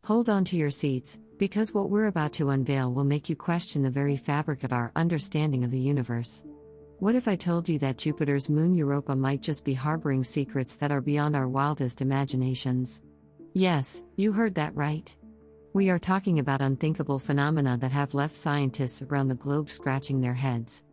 Hold on to your seats, because what we're about to unveil will make you question the very fabric of our understanding of the universe. What if I told you that Jupiter's moon Europa might just be harboring secrets that are beyond our wildest imaginations? Yes, you heard that right. We are talking about unthinkable phenomena that have left scientists around the globe scratching their heads.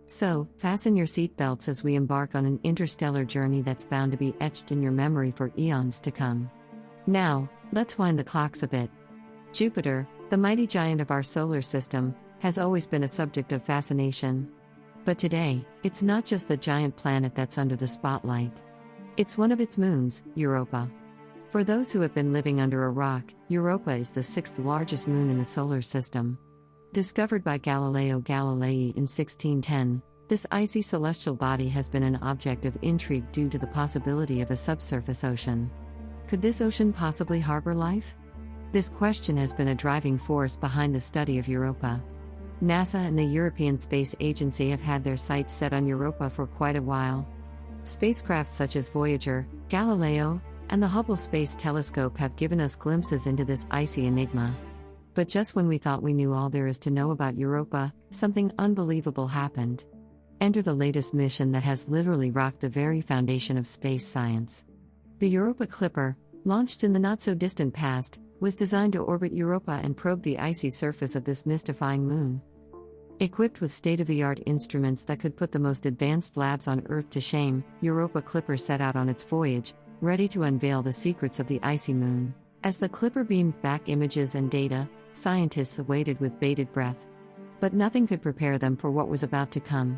So, fasten your seatbelts as we embark on an interstellar journey that's bound to be etched in your memory for eons to come. Now, let's wind the clocks a bit. Jupiter, the mighty giant of our solar system, has always been a subject of fascination. But today, it's not just the giant planet that's under the spotlight. It's one of its moons, Europa. For those who have been living under a rock, Europa is the sixth largest moon in the solar system. Discovered by Galileo Galilei in 1610, this icy celestial body has been an object of intrigue due to the possibility of a subsurface ocean. Could this ocean possibly harbor life? This question has been a driving force behind the study of Europa. NASA and the European Space Agency have had their sights set on Europa for quite a while. Spacecraft such as Voyager, Galileo, and the Hubble Space Telescope have given us glimpses into this icy enigma. But just when we thought we knew all there is to know about Europa, something unbelievable happened. Enter the latest mission that has literally rocked the very foundation of space science. The Europa Clipper, launched in the not-so-distant past, was designed to orbit Europa and probe the icy surface of this mystifying moon. Equipped with state-of-the-art instruments that could put the most advanced labs on Earth to shame, Europa Clipper set out on its voyage, ready to unveil the secrets of the icy moon. As the Clipper beamed back images and data, scientists awaited with bated breath. But nothing could prepare them for what was about to come.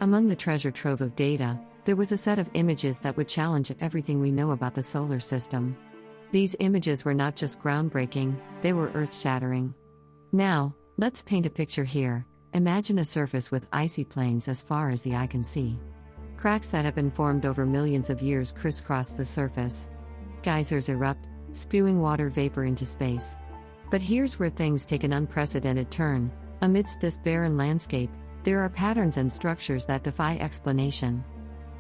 Among the treasure trove of data, there was a set of images that would challenge everything we know about the solar system. These images were not just groundbreaking, they were earth-shattering. Now, let's paint a picture here. Imagine a surface with icy plains as far as the eye can see. Cracks that have been formed over millions of years crisscross the surface. Geysers erupt, spewing water vapor into space. But here's where things take an unprecedented turn. Amidst this barren landscape, there are patterns and structures that defy explanation.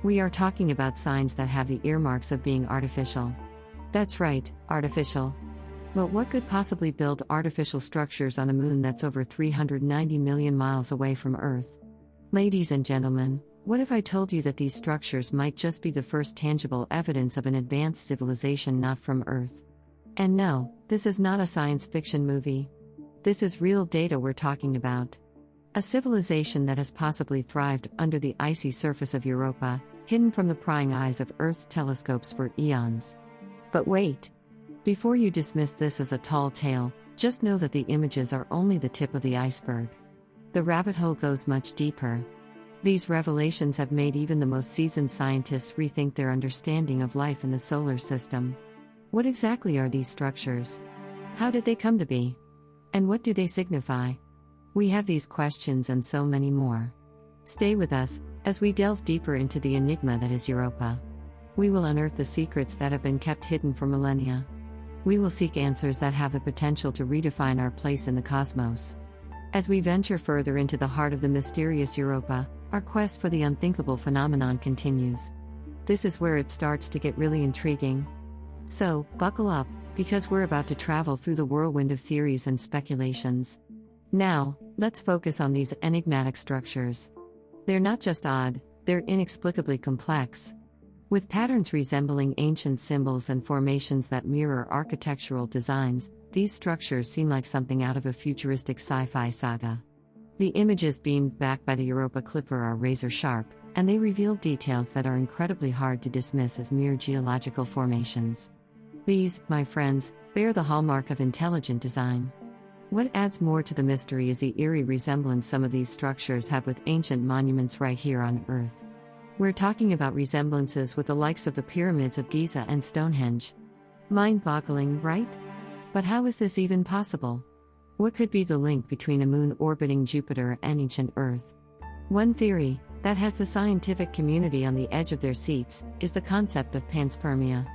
We are talking about signs that have the earmarks of being artificial. That's right, artificial. But what could possibly build artificial structures on a moon that's over 390 million miles away from Earth? Ladies and gentlemen, what if I told you that these structures might just be the first tangible evidence of an advanced civilization not from Earth? And no, this is not a science fiction movie. This is real data we're talking about. A civilization that has possibly thrived under the icy surface of Europa, hidden from the prying eyes of Earth's telescopes for eons. But wait. Before you dismiss this as a tall tale, just know that the images are only the tip of the iceberg. The rabbit hole goes much deeper. These revelations have made even the most seasoned scientists rethink their understanding of life in the solar system. What exactly are these structures? How did they come to be? And what do they signify? We have these questions and so many more. Stay with us, as we delve deeper into the enigma that is Europa. We will unearth the secrets that have been kept hidden for millennia. We will seek answers that have the potential to redefine our place in the cosmos. As we venture further into the heart of the mysterious Europa, our quest for the unthinkable phenomenon continues. This is where it starts to get really intriguing. So, buckle up, because we're about to travel through the whirlwind of theories and speculations. Now, let's focus on these enigmatic structures. They're not just odd, they're inexplicably complex. With patterns resembling ancient symbols and formations that mirror architectural designs, these structures seem like something out of a futuristic sci-fi saga. The images beamed back by the Europa Clipper are razor-sharp, and they reveal details that are incredibly hard to dismiss as mere geological formations. These, my friends, bear the hallmark of intelligent design. What adds more to the mystery is the eerie resemblance some of these structures have with ancient monuments right here on Earth. We're talking about resemblances with the likes of the pyramids of Giza and Stonehenge. Mind-boggling, right? But how is this even possible? What could be the link between a moon orbiting Jupiter and ancient Earth? One theory, that has the scientific community on the edge of their seats, is the concept of panspermia.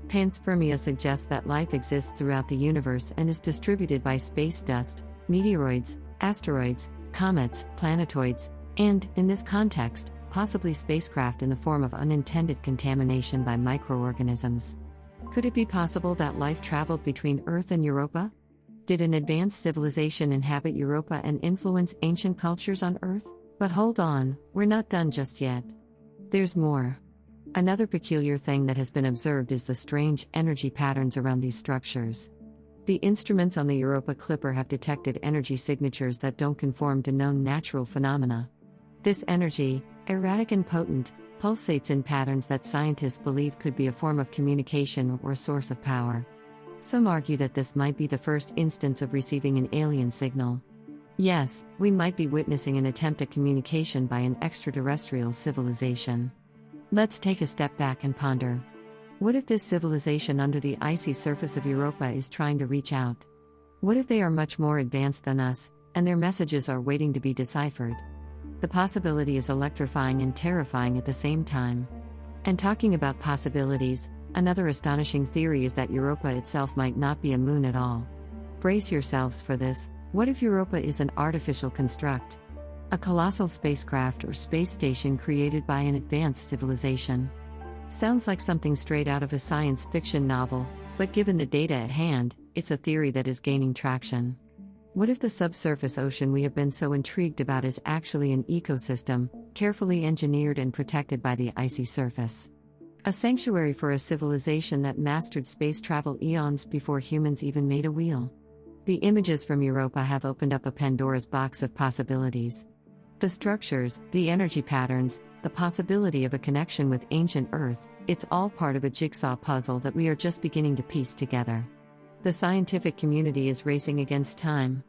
Panspermia suggests that life exists throughout the universe and is distributed by space dust, meteoroids, asteroids, comets, planetoids, and, in this context, possibly spacecraft in the form of unintended contamination by microorganisms. Could it be possible that life traveled between Earth and Europa? Did an advanced civilization inhabit Europa and influence ancient cultures on Earth? But hold on, we're not done just yet. There's more. Another peculiar thing that has been observed is the strange energy patterns around these structures. The instruments on the Europa Clipper have detected energy signatures that don't conform to known natural phenomena. This energy, erratic and potent, pulsates in patterns that scientists believe could be a form of communication or a source of power. Some argue that this might be the first instance of receiving an alien signal. Yes, we might be witnessing an attempt at communication by an extraterrestrial civilization. Let's take a step back and ponder. What if this civilization under the icy surface of Europa is trying to reach out? What if they are much more advanced than us, and their messages are waiting to be deciphered? The possibility is electrifying and terrifying at the same time. And talking about possibilities, another astonishing theory is that Europa itself might not be a moon at all. Brace yourselves for this. What if Europa is an artificial construct? A colossal spacecraft or space station created by an advanced civilization? Sounds like something straight out of a science fiction novel, but given the data at hand, it's a theory that is gaining traction. What if the subsurface ocean we have been so intrigued about is actually an ecosystem, carefully engineered and protected by the icy surface? A sanctuary for a civilization that mastered space travel eons before humans even made a wheel. The images from Europa have opened up a Pandora's box of possibilities. The structures, the energy patterns, the possibility of a connection with ancient Earth, it's all part of a jigsaw puzzle that we are just beginning to piece together. The scientific community is racing against time.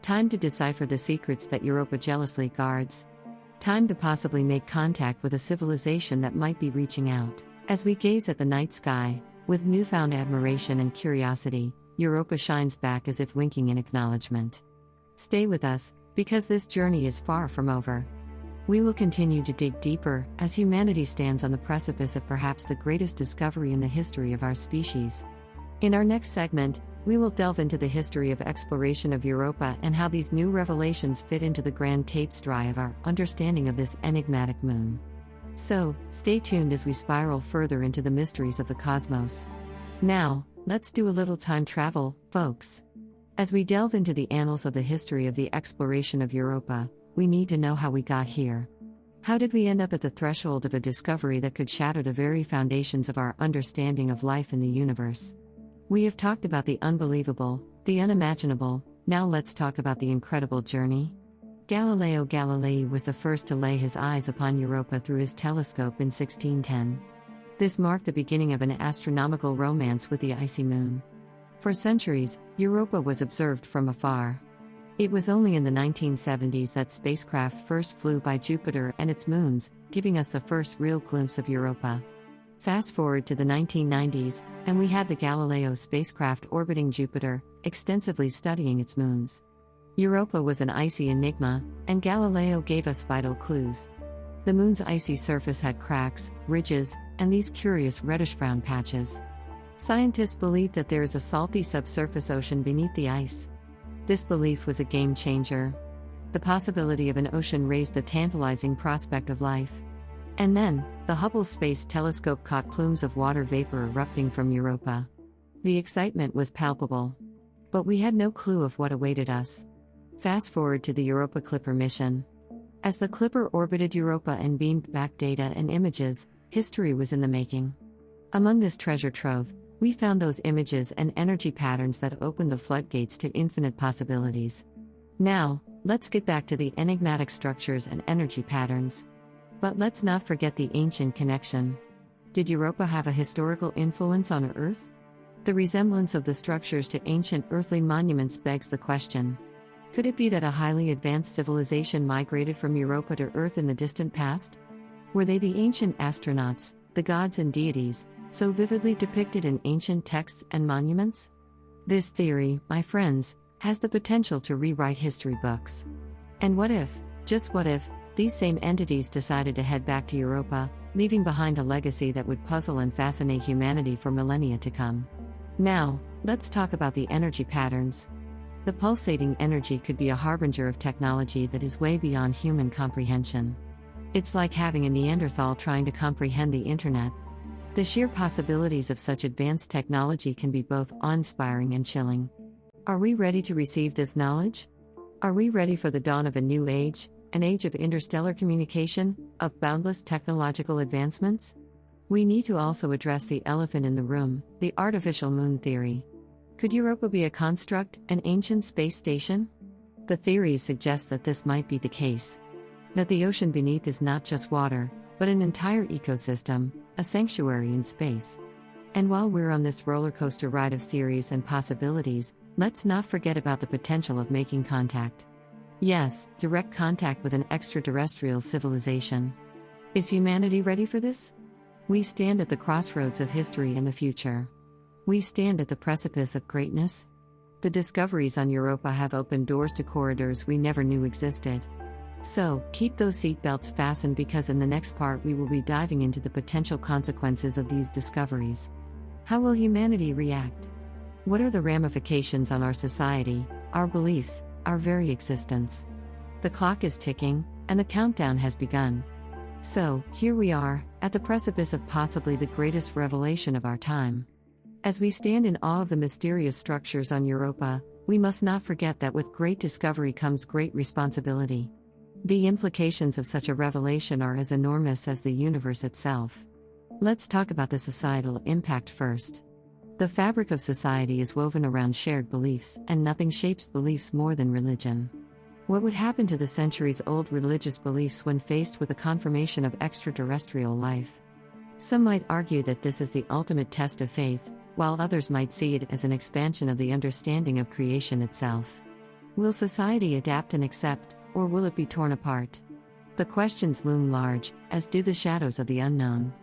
Time to decipher the secrets that Europa jealously guards. Time to possibly make contact with a civilization that might be reaching out. As we gaze at the night sky, with newfound admiration and curiosity, Europa shines back as if winking in acknowledgement. Stay with us, because this journey is far from over. We will continue to dig deeper, as humanity stands on the precipice of perhaps the greatest discovery in the history of our species. In our next segment, we will delve into the history of exploration of Europa and how these new revelations fit into the grand tapestry of our understanding of this enigmatic moon. So, stay tuned as we spiral further into the mysteries of the cosmos. Now, let's do a little time travel, folks. As we delve into the annals of the history of the exploration of Europa, we need to know how we got here. How did we end up at the threshold of a discovery that could shatter the very foundations of our understanding of life in the universe? We have talked about the unbelievable, the unimaginable, now let's talk about the incredible journey. Galileo Galilei was the first to lay his eyes upon Europa through his telescope in 1610. This marked the beginning of an astronomical romance with the icy moon. For centuries, Europa was observed from afar. It was only in the 1970s that spacecraft first flew by Jupiter and its moons, giving us the first real glimpse of Europa. Fast forward to the 1990s, and we had the Galileo spacecraft orbiting Jupiter, extensively studying its moons. Europa was an icy enigma, and Galileo gave us vital clues. The moon's icy surface had cracks, ridges, and these curious reddish-brown patches. Scientists believe that there is a salty subsurface ocean beneath the ice. This belief was a game-changer. The possibility of an ocean raised the tantalizing prospect of life. And then, the Hubble Space Telescope caught plumes of water vapor erupting from Europa. The excitement was palpable. But we had no clue of what awaited us. Fast forward to the Europa Clipper mission. As the Clipper orbited Europa and beamed back data and images, history was in the making. Among this treasure trove, we found those images and energy patterns that opened the floodgates to infinite possibilities. Now, let's get back to the enigmatic structures and energy patterns. But let's not forget the ancient connection. Did Europa have a historical influence on Earth? The resemblance of the structures to ancient earthly monuments begs the question. Could it be that a highly advanced civilization migrated from Europa to Earth in the distant past? Were they the ancient astronauts, the gods and deities, so vividly depicted in ancient texts and monuments? This theory, my friends, has the potential to rewrite history books. And what if, just what if, these same entities decided to head back to Europa, leaving behind a legacy that would puzzle and fascinate humanity for millennia to come? Now, let's talk about the energy patterns. The pulsating energy could be a harbinger of technology that is way beyond human comprehension. It's like having a Neanderthal trying to comprehend the internet. The sheer possibilities of such advanced technology can be both awe-inspiring and chilling. Are we ready to receive this knowledge? Are we ready for the dawn of a new age, an age of interstellar communication, of boundless technological advancements? We need to also address the elephant in the room, the artificial moon theory. Could Europa be a construct, an ancient space station? The theories suggest that this might be the case. That the ocean beneath is not just water, but an entire ecosystem, a sanctuary in space. And while we're on this roller coaster ride of theories and possibilities, let's not forget about the potential of making contact. Yes, direct contact with an extraterrestrial civilization. Is humanity ready for this? We stand at the crossroads of history and the future. We stand at the precipice of greatness. The discoveries on Europa have opened doors to corridors we never knew existed. So, keep those seatbelts fastened because in the next part we will be diving into the potential consequences of these discoveries. How will humanity react? What are the ramifications on our society, our beliefs, our very existence? The clock is ticking, and the countdown has begun. So, here we are, at the precipice of possibly the greatest revelation of our time. As we stand in awe of the mysterious structures on Europa, we must not forget that with great discovery comes great responsibility. The implications of such a revelation are as enormous as the universe itself. Let's talk about the societal impact first. The fabric of society is woven around shared beliefs, and nothing shapes beliefs more than religion. What would happen to the centuries-old religious beliefs when faced with the confirmation of extraterrestrial life? Some might argue that this is the ultimate test of faith, while others might see it as an expansion of the understanding of creation itself. Will society adapt and accept, or will it be torn apart? The questions loom large, as do the shadows of the unknown.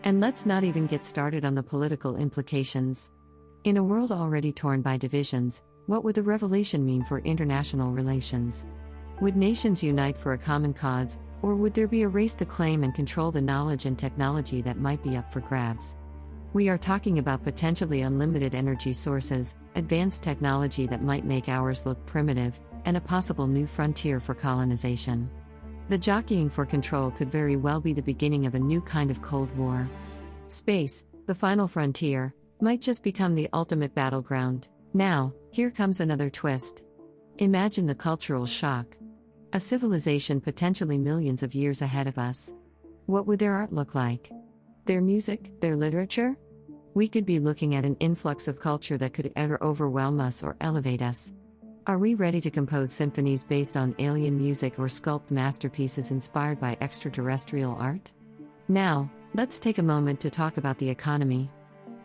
And let's not even get started on the political implications. In a world already torn by divisions, what would the revelation mean for international relations? Would nations unite for a common cause, or would there be a race to claim and control the knowledge and technology that might be up for grabs? We are talking about potentially unlimited energy sources, advanced technology that might make ours look primitive, and a possible new frontier for colonization. The jockeying for control could very well be the beginning of a new kind of Cold War. Space, the final frontier, might just become the ultimate battleground. Now, here comes another twist. Imagine the cultural shock. A civilization potentially millions of years ahead of us. What would their art look like? Their music, their literature? We could be looking at an influx of culture that could either overwhelm us or elevate us. Are we ready to compose symphonies based on alien music or sculpt masterpieces inspired by extraterrestrial art? Now, let's take a moment to talk about the economy.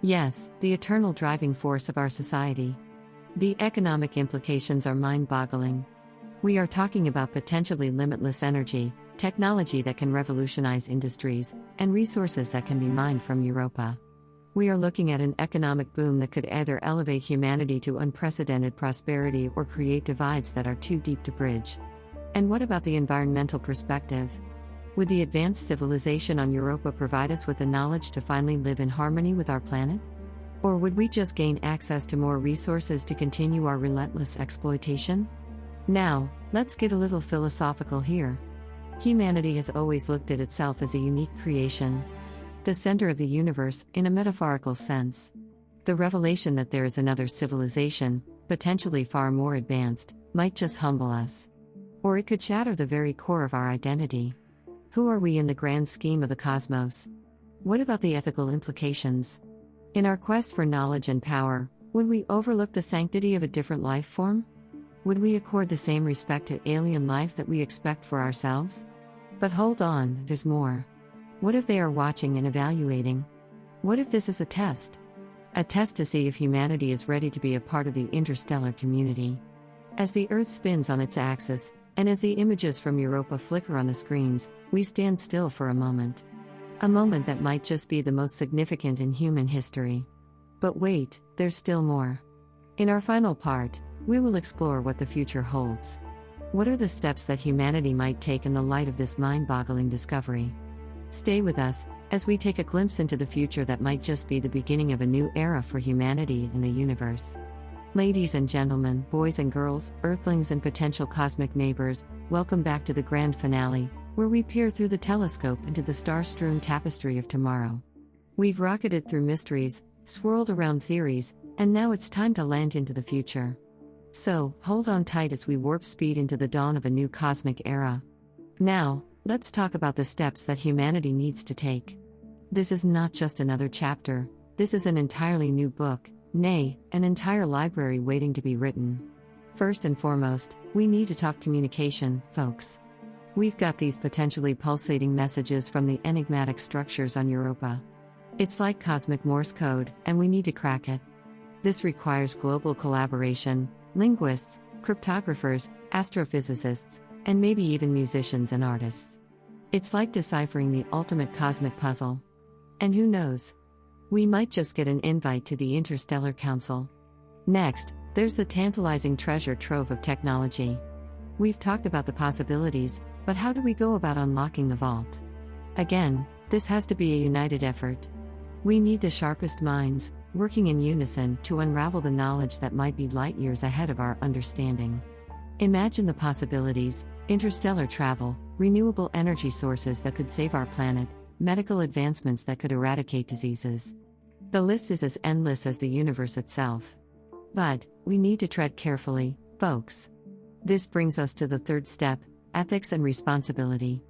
Yes, the eternal driving force of our society. The economic implications are mind-boggling. We are talking about potentially limitless energy, technology that can revolutionize industries, and resources that can be mined from Europa. We are looking at an economic boom that could either elevate humanity to unprecedented prosperity or create divides that are too deep to bridge. And what about the environmental perspective? Would the advanced civilization on Europa provide us with the knowledge to finally live in harmony with our planet? Or would we just gain access to more resources to continue our relentless exploitation? Now, let's get a little philosophical here. Humanity has always looked at itself as a unique creation. The center of the universe, in a metaphorical sense. The revelation that there is another civilization, potentially far more advanced, might just humble us. Or it could shatter the very core of our identity. Who are we in the grand scheme of the cosmos? What about the ethical implications? In our quest for knowledge and power, would we overlook the sanctity of a different life form? Would we accord the same respect to alien life that we expect for ourselves? But hold on, there's more. What if they are watching and evaluating? What if this is a test? A test to see if humanity is ready to be a part of the interstellar community. As the Earth spins on its axis, and as the images from Europa flicker on the screens, we stand still for a moment. A moment that might just be the most significant in human history. But wait, there's still more. In our final part, we will explore what the future holds. What are the steps that humanity might take in the light of this mind-boggling discovery? Stay with us, as we take a glimpse into the future that might just be the beginning of a new era for humanity and the universe. Ladies and gentlemen, boys and girls, earthlings and potential cosmic neighbors, welcome back to the grand finale, where we peer through the telescope into the star-strewn tapestry of tomorrow. We've rocketed through mysteries, swirled around theories, and now it's time to land into the future. So, hold on tight as we warp speed into the dawn of a new cosmic era. Now, let's talk about the steps that humanity needs to take. This is not just another chapter, this is an entirely new book, nay, an entire library waiting to be written. First and foremost, we need to talk communication, folks. We've got these potentially pulsating messages from the enigmatic structures on Europa. It's like cosmic Morse code, and we need to crack it. This requires global collaboration, linguists, cryptographers, astrophysicists, and maybe even musicians and artists. It's like deciphering the ultimate cosmic puzzle. And who knows? We might just get an invite to the Interstellar Council. Next, there's the tantalizing treasure trove of technology. We've talked about the possibilities, but how do we go about unlocking the vault? Again, this has to be a united effort. We need the sharpest minds, working in unison, to unravel the knowledge that might be light years ahead of our understanding. Imagine the possibilities: interstellar travel, renewable energy sources that could save our planet, medical advancements that could eradicate diseases. The list is as endless as the universe itself. But we need to tread carefully, folks. This brings us to the third step: ethics and responsibility.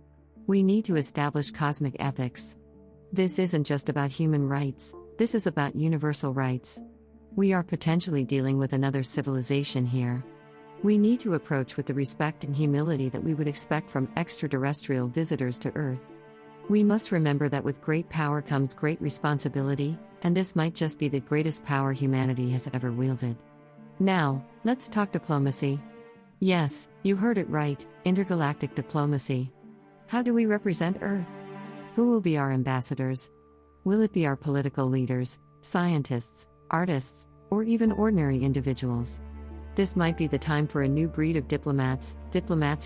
We need to establish cosmic ethics. This isn't just about human rights, this is about universal rights. We are potentially dealing with another civilization here. We need to approach with the respect and humility that we would expect from extraterrestrial visitors to Earth. We must remember that with great power comes great responsibility, and this might just be the greatest power humanity has ever wielded. Now, let's talk diplomacy. Yes, you heard it right, intergalactic diplomacy. How do we represent Earth? Who will be our ambassadors? Will it be our political leaders, scientists, artists, or even ordinary individuals? This might be the time for a new breed of diplomats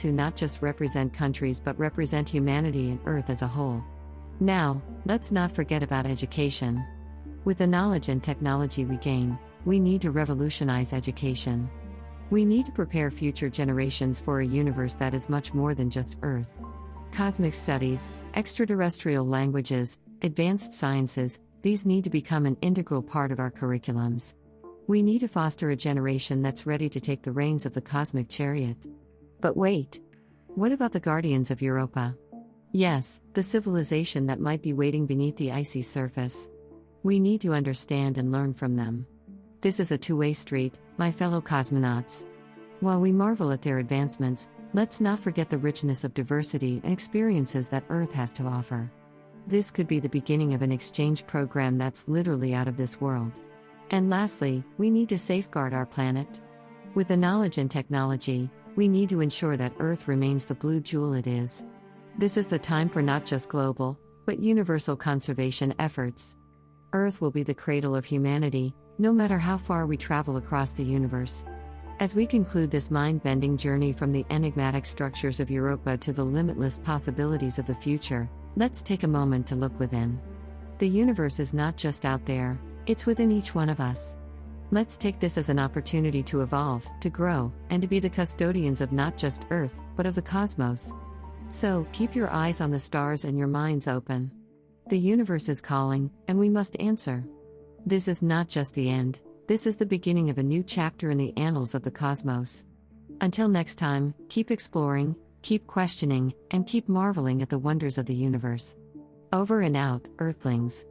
who not just represent countries but represent humanity and Earth as a whole. Now, let's not forget about education. With the knowledge and technology we gain, we need to revolutionize education. We need to prepare future generations for a universe that is much more than just Earth. Cosmic studies, extraterrestrial languages, advanced sciences, these need to become an integral part of our curriculums. We need to foster a generation that's ready to take the reins of the cosmic chariot. But wait! What about the guardians of Europa? Yes, the civilization that might be waiting beneath the icy surface. We need to understand and learn from them. This is a two-way street, my fellow cosmonauts. While we marvel at their advancements, let's not forget the richness of diversity and experiences that Earth has to offer. This could be the beginning of an exchange program that's literally out of this world. And lastly, we need to safeguard our planet. With the knowledge and technology, we need to ensure that Earth remains the blue jewel it is. This is the time for not just global, but universal conservation efforts. Earth will be the cradle of humanity, no matter how far we travel across the universe. As we conclude this mind-bending journey from the enigmatic structures of Europa to the limitless possibilities of the future, let's take a moment to look within. The universe is not just out there, it's within each one of us. Let's take this as an opportunity to evolve, to grow, and to be the custodians of not just Earth, but of the cosmos. So, keep your eyes on the stars and your minds open. The universe is calling, and we must answer. This is not just the end. This is the beginning of a new chapter in the annals of the cosmos. Until next time, keep exploring, keep questioning, and keep marveling at the wonders of the universe. Over and out, Earthlings.